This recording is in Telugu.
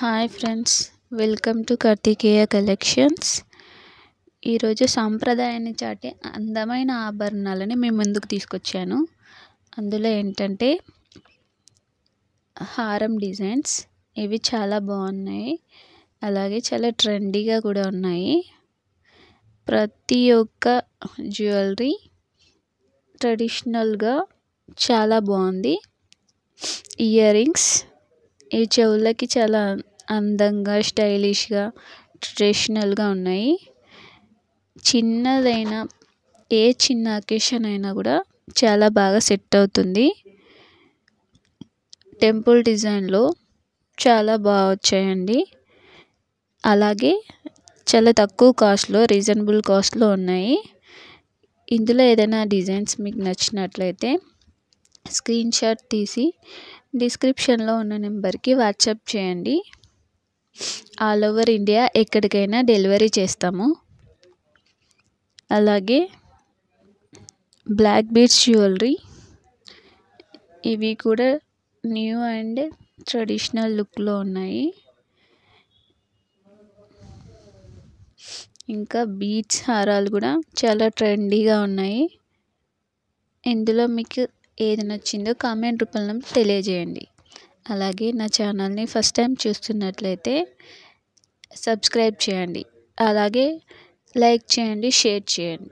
Hi friends, welcome to Karthikeya collections. ఈరోజు సాంప్రదాయాన్ని చాటే అందమైన ఆభరణాలని మీ ముందుకు తీసుకొచ్చాను. అందులో ఏంటంటే హారం డిజైన్స్. ఇవి చాలా బాగున్నాయి, అలాగే చాలా ట్రెండీగా కూడా ఉన్నాయి. ప్రతి ఒక్క జ్యువెలరీ ట్రెడిషనల్గా చాలా బాగుంది. ఇయర్ రింగ్స్ ఈ చెవులకి చాలా అందంగా, స్టైలిష్గా, ట్రెడిషనల్గా ఉన్నాయి. చిన్నదైనా ఏ చిన్న అకేషన్ అయినా కూడా చాలా బాగా సెట్ అవుతుంది. టెంపుల్ డిజైన్లో చాలా బాగా వచ్చాయండి. అలాగే చాలా తక్కువ కాస్ట్లో, రీజనబుల్ కాస్ట్లో ఉన్నాయి. ఇందులో ఏదైనా డిజైన్స్ మీకు నచ్చినట్లయితే స్క్రీన్ షాట్ తీసి డిస్క్రిప్షన్లో ఉన్న నెంబర్కి వాట్సాప్ చేయండి. ఆల్ ఓవర్ ఇండియా ఎక్కడికైనా డెలివరీ చేస్తాము. అలాగే బ్లాక్ బీడ్స్ జ్యువెలరీ, ఇవి కూడా న్యూ అండ్ ట్రెడిషనల్ లుక్లో ఉన్నాయి. ఇంకా బీడ్స్ హారాలు కూడా చాలా ట్రెండీగా ఉన్నాయి. ఇందులో మీకు ఏది నచ్చిందో కామెంట్ రూపంలో తెలియజేయండి. అలాగే నా ఛానల్ని ఫస్ట్ టైం చూస్తున్నట్లయితే సబ్స్క్రైబ్ చేయండి, అలాగే లైక్ చేయండి, షేర్ చేయండి.